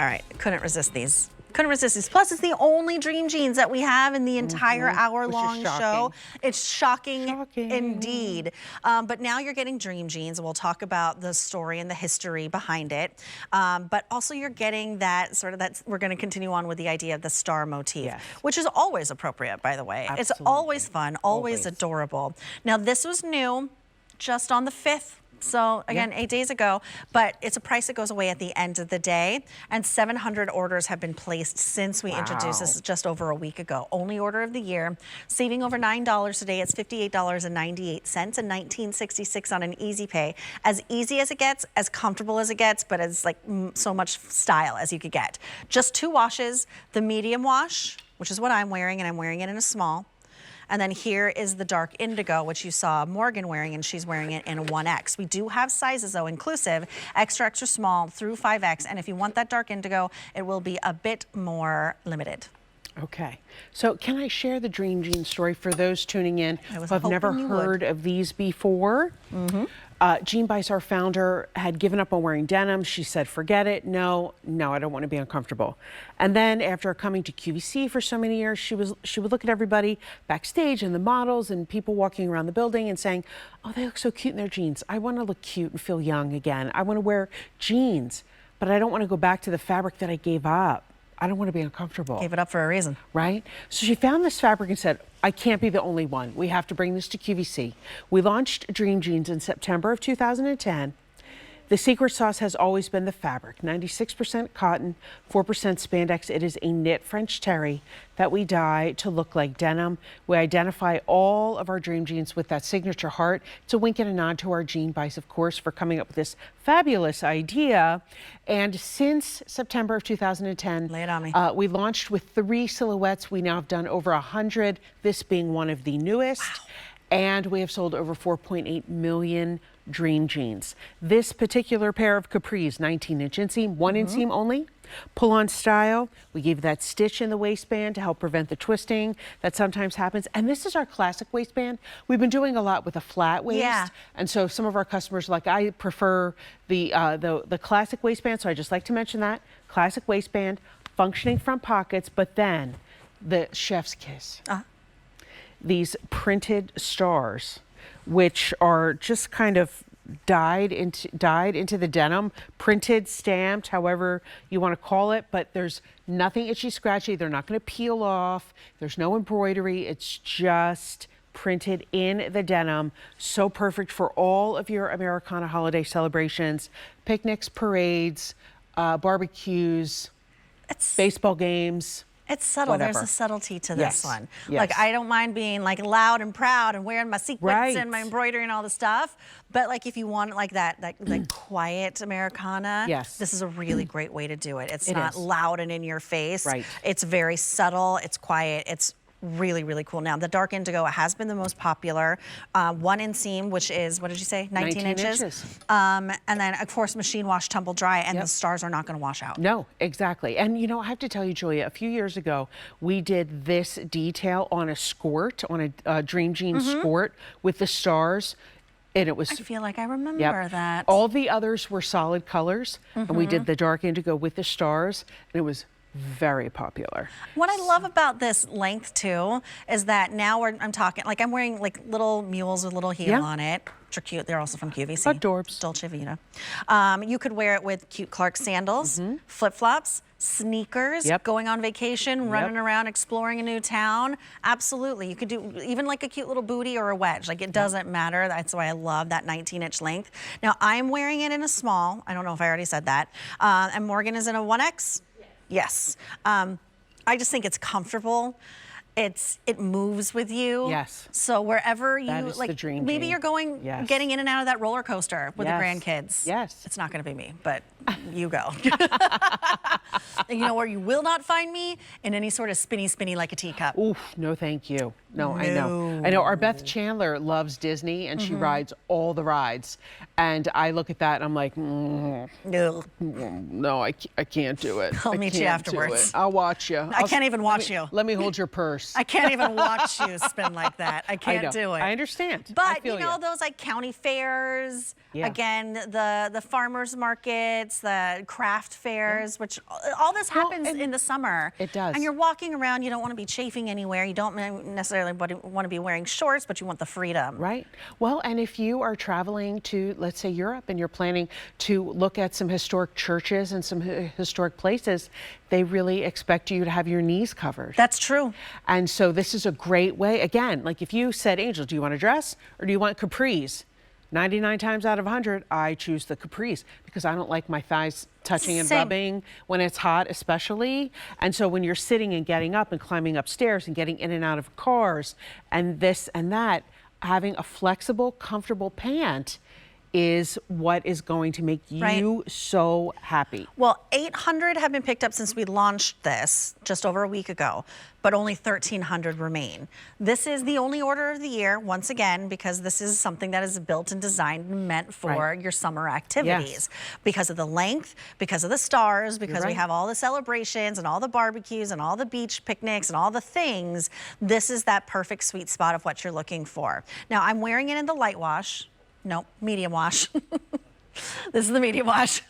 All right, couldn't resist these. Couldn't resist these. Plus, it's the only Dream Jeans that we have in the entire hour-long show. It's shocking indeed. But now you're getting Dream Jeans. We'll talk about the story and the history behind it. But also you're getting that sort of, we're going to continue on with the idea of the star motif, which is always appropriate, by the way. It's always fun, always adorable. Now, this was new just on the 5th. So again, 8 days ago, but it's a price that goes away at the end of the day. And 700 orders have been placed since we introduced this just over a week ago. Only order of the year, saving over $9 today. It's $58.98 and $19.66 on an easy pay. As easy as it gets, as comfortable as it gets, but as like so much style as you could get. Just 2 washes, the medium wash, which is what I'm wearing, and I'm wearing it in a small. And then here is the dark indigo, which you saw Morgan wearing, and she's wearing it in a 1X. We do have sizes, though, inclusive, extra, extra small through 5X. And if you want that dark indigo, it will be a bit more limited. Okay. So can I share the Dream Jeans story for those tuning in who have never heard of these before? Jean Bice, our founder, had given up on wearing denim. She said, forget it. No, I don't want to be uncomfortable. And then after coming to QVC for so many years, she would look at everybody backstage and the models and people walking around the building and saying, oh, they look so cute in their jeans. I want to look cute and feel young again. I want to wear jeans, but I don't want to go back to the fabric that I gave up. I don't want to be uncomfortable. Gave it up for a reason. Right? So she found this fabric and said, I can't be the only one. We have to bring this to QVC. We launched Dream Jeans in September of 2010. The secret sauce has always been the fabric, 96% cotton, 4% spandex. It is a knit French terry that we dye to look like denim. We identify all of our Dream Jeans with that signature heart. It's a wink and a nod to our Jean Bice, of course, for coming up with this fabulous idea. And since September of 2010, lay it on me. We launched with 3 silhouettes. We now have done over 100, this being one of the newest. Wow. And we have sold over 4.8 million Dream Jeans. This particular pair of capris, 19-inch inseam, 1 inseam only, pull-on style. We gave that stitch in the waistband to help prevent the twisting that sometimes happens. And this is our classic waistband. We've been doing a lot with a flat waist, and so some of our customers, like, I prefer the classic waistband. So I just like to mention that classic waistband, functioning front pockets, but then the chef's kiss. These printed stars, which are just kind of dyed into the denim, printed, stamped, however you want to call it, but there's nothing itchy scratchy. They're not going to peel off. There's no embroidery. It's just printed in the denim. So perfect for all of your Americana holiday celebrations, picnics, parades, barbecues, baseball games. It's subtle. Whatever. There's a subtlety to this one. Yes. Like, I don't mind being like loud and proud and wearing my sequins and my embroidery and all the stuff. But like, if you want like that quiet Americana, this is a really great way to do it. It's not loud and in your face. It's very subtle. It's quiet. It's really, really cool. Now, the dark indigo has been the most popular. 1 inseam, which is, what did you say, 19 inches? And then, of course, machine wash, tumble dry, and the stars are not going to wash out. No, exactly. And, you know, I have to tell you, Julia, a few years ago, we did this detail on a skirt, on a Dream Jeans skirt with the stars. And it was, I feel like I remember that. All the others were solid colors, and we did the dark indigo with the stars, and it was very popular. What I love about this length too is that now I'm talking, like, I'm wearing like little mules with little heel on it, which are cute. They're also from QVC. Adorbs. Dolce Vita. You could wear it with cute Clark sandals, flip-flops, sneakers, going on vacation, running around, exploring a new town. Absolutely. You could do even like a cute little bootie or a wedge. Like, it doesn't matter. That's why I love that 19-inch length. Now, I'm wearing it in a small. I don't know if I already said that. And Morgan is in a 1X. Yes. I just think it's comfortable. It moves with you. Yes. So wherever you like, the dream maybe jean. you're going, getting in and out of that roller coaster with the grandkids. Yes. It's not going to be me, but you go. And you know where you will not find me? In any sort of spinny like a teacup. Oof, no thank you. No, I know. Our Beth Chandler loves Disney, and she rides all the rides. And I look at that and I'm like, no, I can't do it. I'll meet you afterwards. I'll watch you. I can't even watch you. Let me hold your purse. gross. I can't even watch you spin like that. I can't do it. I understand. But you know, those like county fairs, again, the farmers markets, the craft fairs, which all this happens in the summer. It does. And you're walking around, you don't want to be chafing anywhere. You don't necessarily want to be wearing shorts, but you want the freedom. Right. Well, and if you are traveling to, let's say, Europe, and you're planning to look at some historic churches and some historic places, they really expect you to have your knees covered. That's true. And so this is a great way. Again, like if you said, Angel, do you want a dress or do you want capris? 99 times out of 100, I choose the capris because I don't like my thighs touching and rubbing when it's hot, especially. And so when you're sitting and getting up and climbing upstairs and getting in and out of cars and this and that, having a flexible, comfortable pant is what is going to make you so happy. Well, 800 have been picked up since we launched this just over a week ago, but only 1,300 remain. This is the only order of the year, once again, because this is something that is built and designed and meant for your summer activities. Because of the length, because of the stars, because we have all the celebrations and all the barbecues and all the beach picnics and all the things, this is that perfect sweet spot of what you're looking for. Now, I'm wearing it in the light wash. Nope, medium wash. This is the medium wash.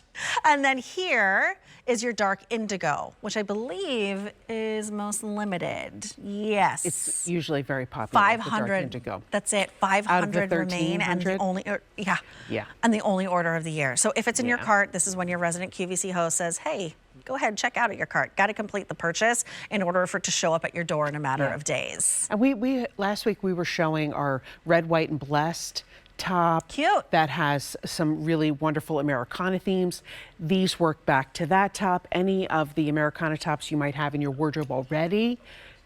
And then here is your dark indigo, which I believe is most limited. Yes. It's usually very popular. 500. The dark indigo. That's it. 500 remain, and the only and the only order of the year. So if it's in your cart, this is when your resident QVC host says, "Hey, go ahead, check out your cart. Got to complete the purchase in order for it to show up at your door in a matter of days." And we last week we were showing our red, white, and blessed top that has some really wonderful Americana themes. These work back to that top. Any of the Americana tops you might have in your wardrobe already,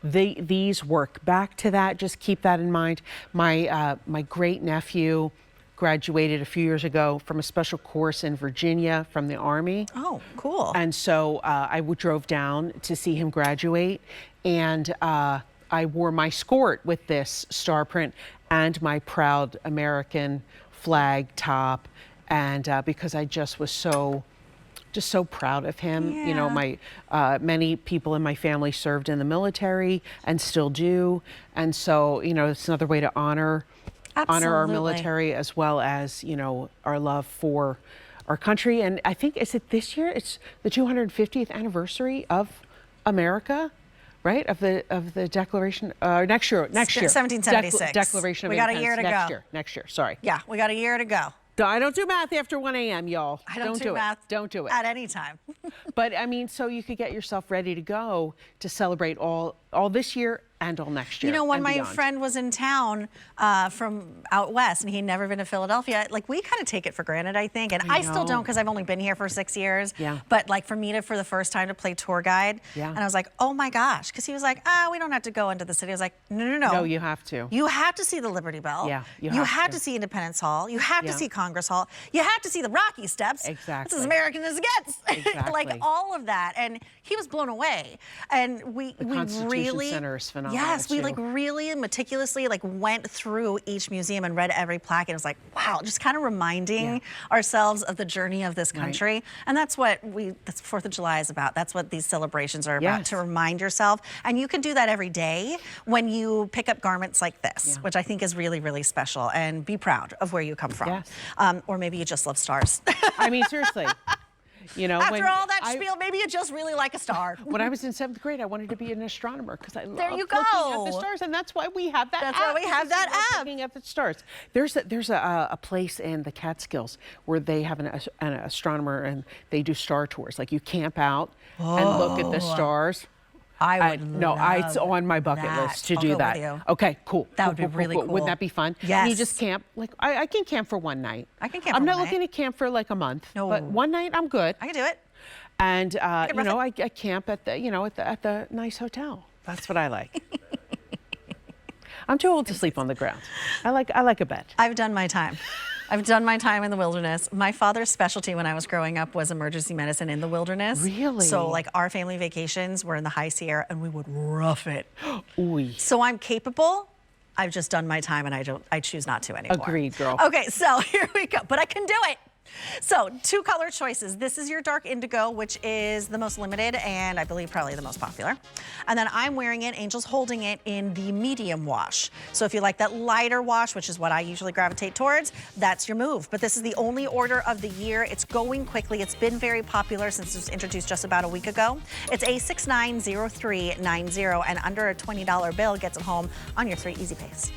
these work back to that. Just keep that in mind. My great nephew graduated a few years ago from a special course in Virginia from the Army. Oh, cool. And so I drove down to see him graduate, and I wore my skirt with this star print and my proud American flag top, and because I just was so proud of him. You know, my many people in my family served in the military and still do, and so you know, it's another way to honor our military, as well as, you know, our love for our country. And I think, is it this year? It's the 250th anniversary of America. Right, of the Declaration, next year. 1776. Declaration of Independence. We got a year to go. Next year, sorry. Yeah, we got a year to go. I don't do math after 1 a.m., y'all. I don't do math. Don't do it. At any time. But I mean, so you could get yourself ready to go to celebrate all this year and all next year. You know, when my friend was in town from out west and he'd never been to Philadelphia, like we kind of take it for granted, I think. And I still don't, because I've only been here for 6 years. Yeah. But like for me for the first time to play tour guide, and I was like, oh my gosh, because he was like, we don't have to go into the city. I was like, no. No, you have to. You have to see the Liberty Bell. Yeah, you have to see Independence Hall. You have to see Congress Hall. You have to see the Rocky Steps. Exactly. It's as American as it gets. Exactly. Like all of that. And he was blown away. And we really, Center is phenomenal. Yes, we like really meticulously like went through each museum and read every plaque, and it was like, wow, just kind of reminding ourselves of the journey of this country. And that's what that's 4th of July is about. That's what these celebrations are about, to remind yourself. And you can do that every day when you pick up garments like this, which I think is really, really special. And be proud of where you come from. Or maybe you just love stars. I mean, seriously. You know, after all that spiel, maybe you just really like a star. When I was in 7th grade, I wanted to be an astronomer because I love looking at the stars, and that's why we have that app. That's why we have that app. Looking at the stars. There's a place in the Catskills where they have an astronomer, and they do star tours. Like you camp out and look at the stars. I would it's on my bucket list to do that. With you. Okay, cool. That would be really cool. Wouldn't that be fun? Yes. And you just camp. Like I can camp for one night. I can camp. I'm not looking to camp for like a month. No. But one night I'm good. I can do it. And you know, I camp at the at the nice hotel. That's what I like. I'm too old to sleep on the ground. I like a bed. I've done my time. I've done my time in the wilderness. My father's specialty when I was growing up was emergency medicine in the wilderness. Really? So like our family vacations were in the high Sierra, and we would rough it. Ooh. So I'm capable. I've just done my time, and I choose not to anymore. Agreed, girl. Okay, so here we go. But I can do it. So 2 color choices. This is your dark indigo, which is the most limited and I believe probably the most popular. And then I'm wearing it, Angel's holding it in the medium wash. So if you like that lighter wash, which is what I usually gravitate towards, that's your move. But this is the only order of the year. It's going quickly. It's been very popular since it was introduced just about a week ago. It's A690390 and under a $20 bill gets it home on your 3 easy pays.